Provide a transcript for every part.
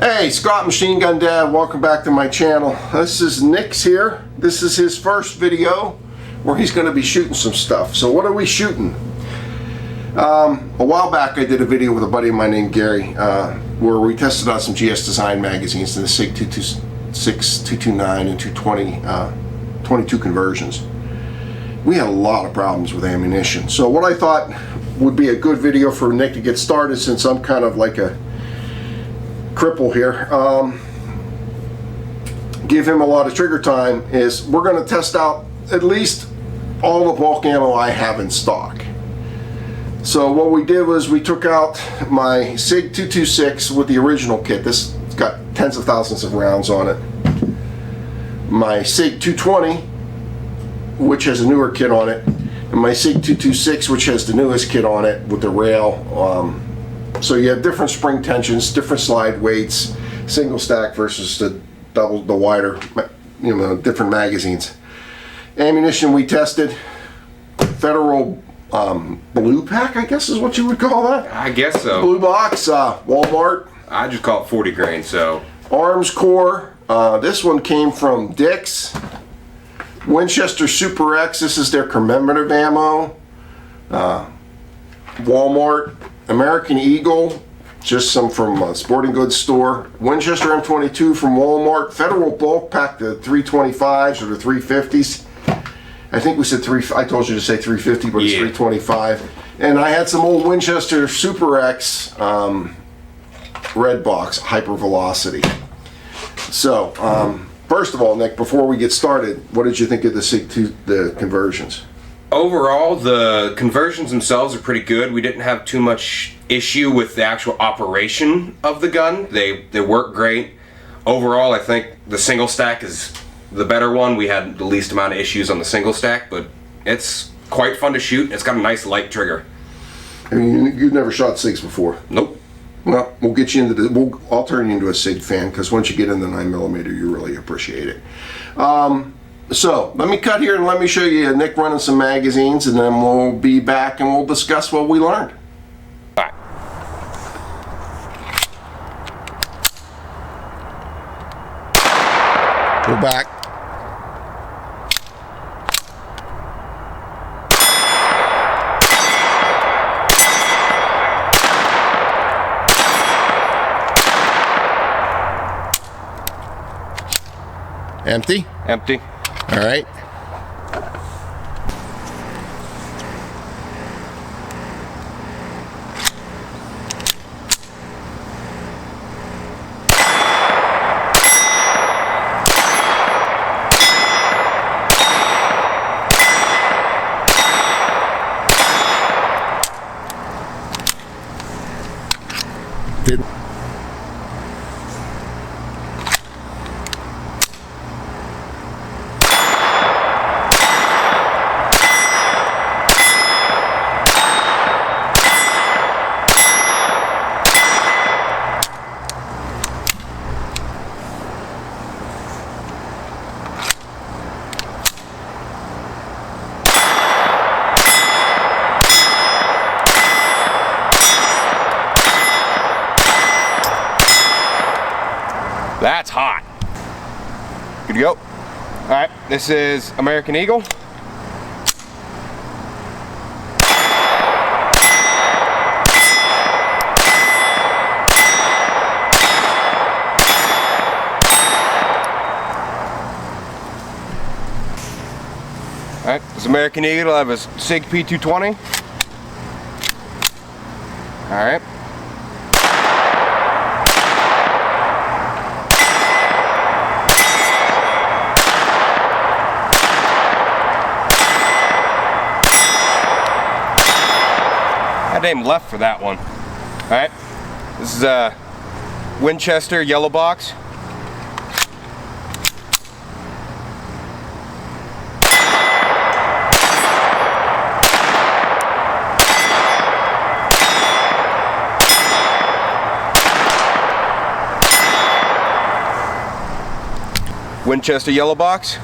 Hey, Scott Machine Gun Dad, welcome back to my channel. This is Nick's here. This is his first video where he's going to be shooting some stuff. So what are we shooting? A while back I did a video with a buddy of mine named Gary where we tested out some GS Design magazines in the SIG 226, 229 and 220 22 conversions. We had a lot of problems with ammunition. So what I thought would be a good video for Nick to get started, since I'm kind of like a cripple here, give him a lot of trigger time, is we're going to test out at least all the bulk ammo I have in stock. So what we did was we took out my SIG 226 with the original kit. This has got tens of thousands of rounds on it. My SIG 220, which has a newer kit on it, and my SIG 226, which has the newest kit on it with the rail. So you have different spring tensions, different slide weights, single stack versus the wider, different magazines. Ammunition we tested, Federal Blue Pack, I guess is what you would call that. I guess so. Blue box, Walmart. I just call it 40 grain, so. Arms Core. This one came from Dick's. Winchester Super X, this is their commemorative ammo. Walmart. American Eagle, just some from a sporting goods store. Winchester M22 from Walmart. Federal Bulk Pack, the 325s or the 350s. I think we said I told you to say 350, but it's 325. And I had some old Winchester Super X red box, hyper velocity. So, first of all, Nick, before we get started, what did you think of the conversions? Overall, the conversions themselves are pretty good. We didn't have too much issue with the actual operation of the gun. They work great. Overall, I think the single stack is the better one. We had the least amount of issues on the single stack, but it's quite fun to shoot. It's got a nice light trigger. I mean, you've never shot SIGs before? Nope. Well, we'll get you into the. I'll turn you into a SIG fan, because once you get in the 9mm, you really appreciate it. So let me cut here and let me show you Nick running some magazines, and then we'll be back and we'll discuss what we learned. All right. We're back. Empty? Empty. All right. Did That's hot. Good to go. All right, this is American Eagle. All right, this American Eagle. I have a SIG P220. All right. I named left for that one. All right, this is a Winchester yellow box. Winchester yellow box.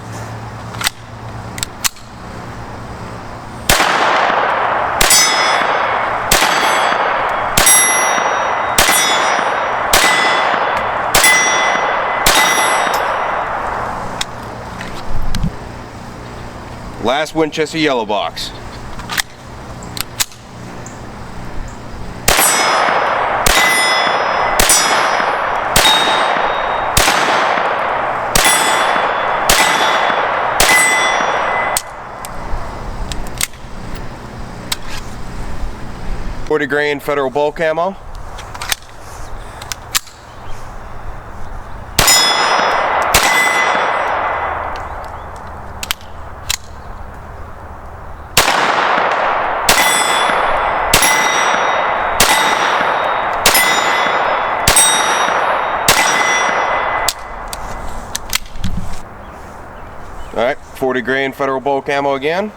Last Winchester yellow box. $40 grain Federal bulk ammo. All right, 40 grain Federal bulk ammo again.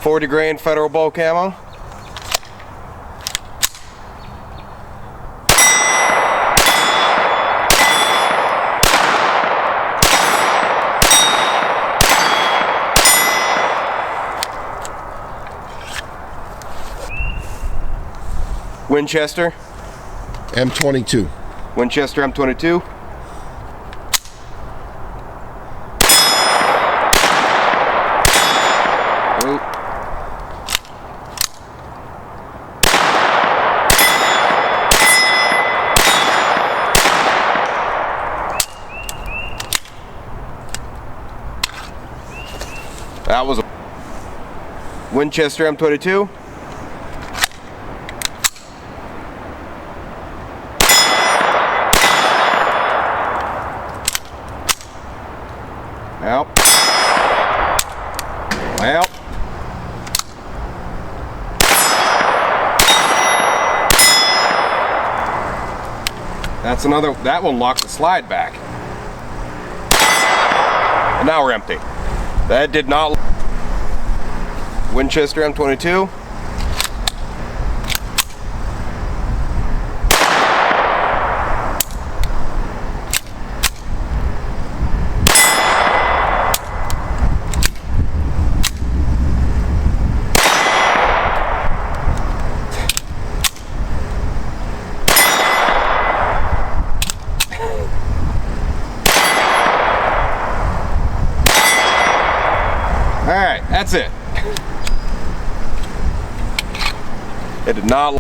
$40 grain Federal bulk ammo. Winchester. M22. Winchester M22. Oh. That was a Winchester M22. Well. Well. That's another, that one locked the slide back. And now we're empty. That did not. Winchester M22. Alright, that's it. It did not.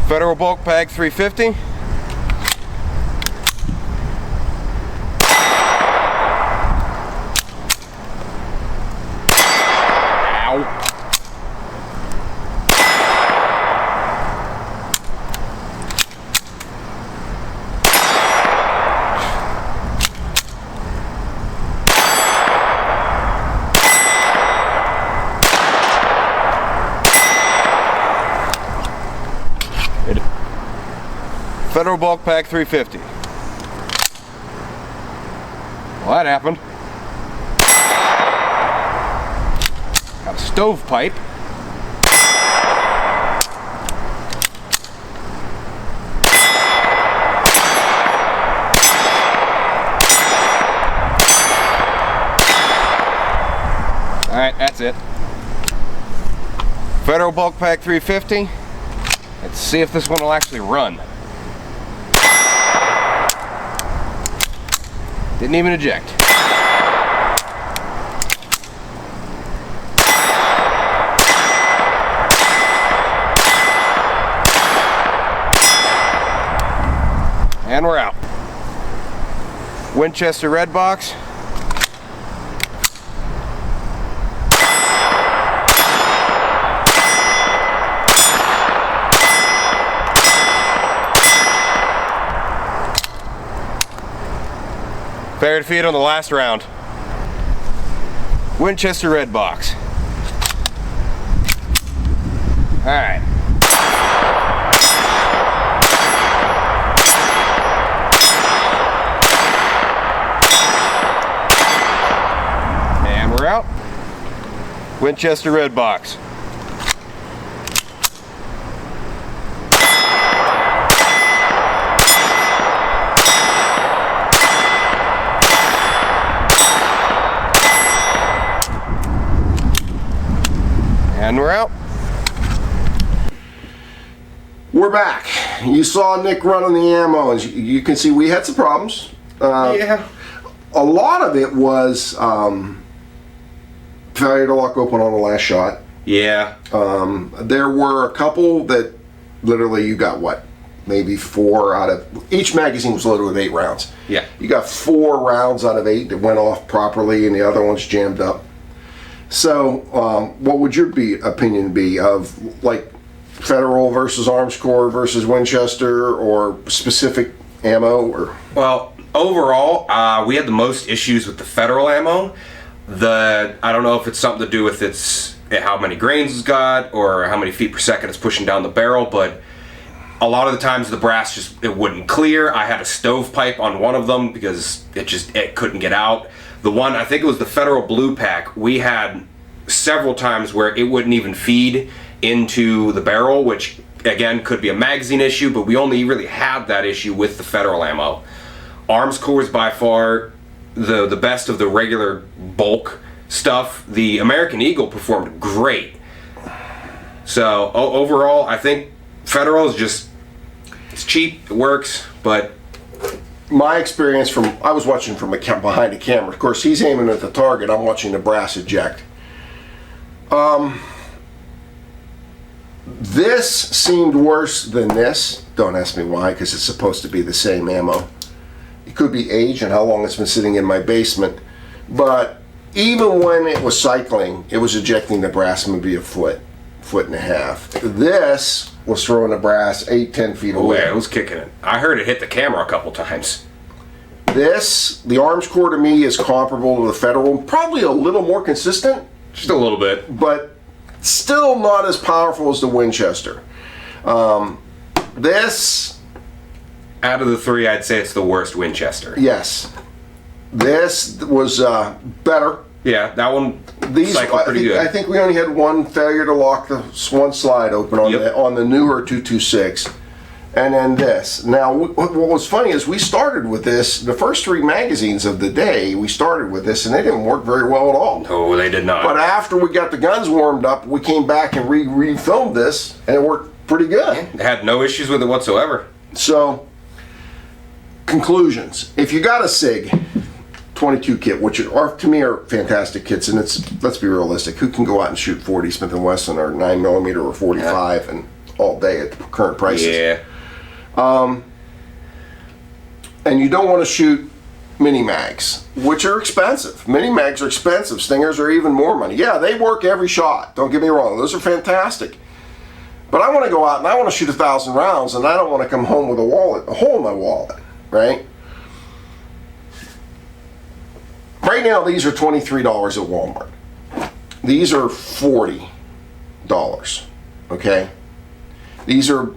Federal bulk pag 350. Ow. Federal bulk pag 350. Well, that happened. Got a stovepipe. All right, that's it. Federal bulk pag 350. Let's see if this one will actually run. Didn't even eject. And we're out. Winchester red box. Fair defeat on the last round. Winchester red box. All right. And we're out. Winchester red box. We're back. You saw Nick running the ammo, and you can see we had some problems. Yeah. A lot of it was failure to lock open on the last shot. Yeah. There were a couple that literally you got what? Maybe 4 out of... Each magazine was loaded with 8 rounds. Yeah. You got 4 rounds out of 8 that went off properly and the other ones jammed up. So, what would your opinion be of, like, Federal versus Arms Corps versus Winchester, or specific ammo? Or Well, overall, we had the most issues with the Federal ammo. I don't know if it's something to do with how many grains it's got or how many feet per second it's pushing down the barrel, but a lot of the times the brass it wouldn't clear. I had a stovepipe on one of them because it couldn't get out. The one, I think it was the Federal Blue Pack, we had several times where it wouldn't even feed into the barrel, which again could be a magazine issue, but we only really had that issue with the Federal ammo. Arms Corps is by far the best of the regular bulk stuff. The American Eagle performed great. So overall, I think Federal is it's cheap, it works, but my experience I was watching from behind a camera. Of course, he's aiming at the target. I'm watching the brass eject. This seemed worse than this. Don't ask me why, because it's supposed to be the same ammo. It could be age and how long it's been sitting in my basement. But even when it was cycling, it was ejecting the brass maybe a foot and a half. This was throwing the brass 8-10 feet away. yeah, it was kicking it. I heard it hit the camera a couple times. The Arms Corps to me is comparable to the Federal, probably a little more consistent, Just a little bit. but still not as powerful as the Winchester. This, Out of the 3, I'd say it's the worst Winchester. yes, this was better. Yeah, that one These, cycled pretty good. I think we only had one failure to lock the one slide open on Yep. on the newer 226, and then this. Now, what was funny is we started with this. The first 3 magazines of the day, we started with this, and they didn't work very well at all. No, they did not. But after we got the guns warmed up, we came back and re-filmed this, and it worked pretty good. They had no issues with it whatsoever. So, conclusions. If you got a SIG 22 kit, which are to me are fantastic kits, and let's be realistic, who can go out and shoot 40 Smith & Wesson or 9mm or 45 and all day at the current prices? Yeah. And you don't want to shoot mini mags, which are expensive. Mini mags are expensive. Stingers are even more money. Yeah, they work every shot. Don't get me wrong; those are fantastic. But I want to go out and I want to shoot 1,000 rounds, and I don't want to come home with a hole in my wallet, right? Right now, these are $23 at Walmart. These are $40. Okay, these are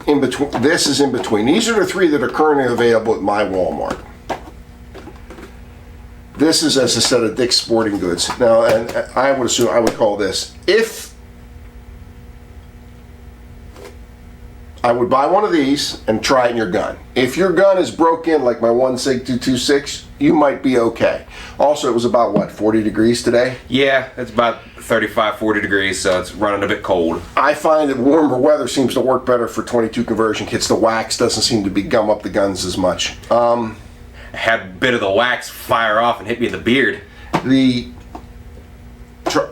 in between. This is in between. These are the 3 that are currently available at my Walmart. This is, as I said, a Dick's Sporting Goods. Now, and I would assume I would call this, if I would buy one of these and try it in your gun. If your gun is broken, like my one SIG 226, you might be okay. Also, it was about, what, 40 degrees today? Yeah, it's about 35, 40 degrees, so it's running a bit cold. I find that warmer weather seems to work better for 22 conversion kits. The wax doesn't seem to gum up the guns as much. I had a bit of the wax fire off and hit me in the beard.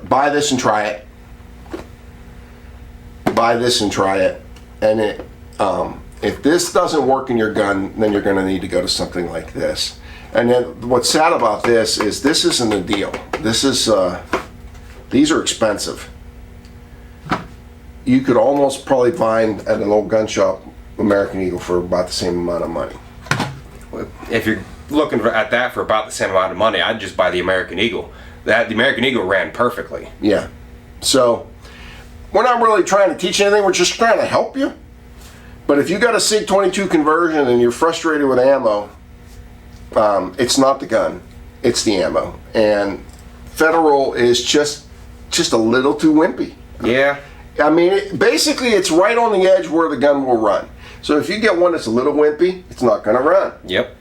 Buy this and try it. Buy this and try it. And if this doesn't work in your gun, then you're going to need to go to something like this. And then what's sad about this isn't a deal. This is these are expensive. You could almost probably find at an old gun shop American Eagle for about the same amount of money. If you're looking at that for about the same amount of money, I'd just buy the American Eagle. The American Eagle ran perfectly. Yeah. So we're not really trying to teach anything. We're just trying to help you. But if you got a SIG 22 conversion and you're frustrated with ammo, it's not the gun, it's the ammo. And Federal is just a little too wimpy. Yeah. I mean, basically it's right on the edge where the gun will run. So if you get one that's a little wimpy, it's not going to run. Yep.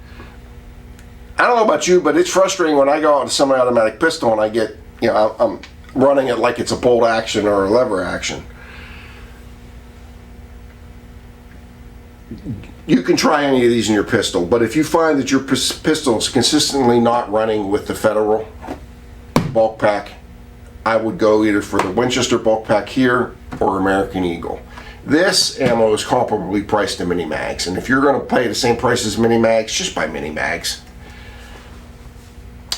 I don't know about you, but it's frustrating when I go out with a semi-automatic pistol and I get, I'm running it like it's a bolt action or a lever action. you can try any of these in your pistol, but if you find that your pistol is consistently not running with the Federal bulk pack, I would go either for the Winchester bulk pack here or American Eagle. This ammo is comparably priced to Mini Mags, and if you're going to pay the same price as Mini Mags, just buy Mini Mags.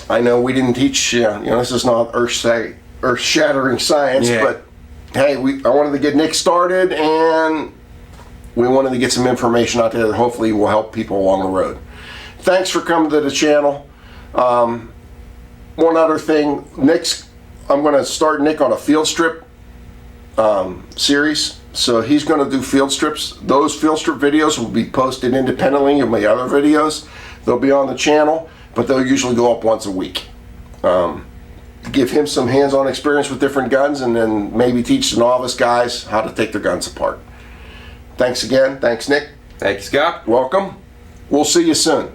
I know we didn't teach, this is not earth-shattering science, Yeah. but hey, I wanted to get Nick started, and we wanted to get some information out there that hopefully will help people along the road. Thanks for coming to the channel. One other thing, I'm going to start Nick on a field strip series. So he's going to do field strips. Those field strip videos will be posted independently of my other videos. They'll be on the channel, but they'll usually go up once a week. Give him some hands-on experience with different guns, and then maybe teach the novice guys how to take their guns apart. Thanks again. Thanks, Nick. Thank you, Scott. Welcome. We'll see you soon.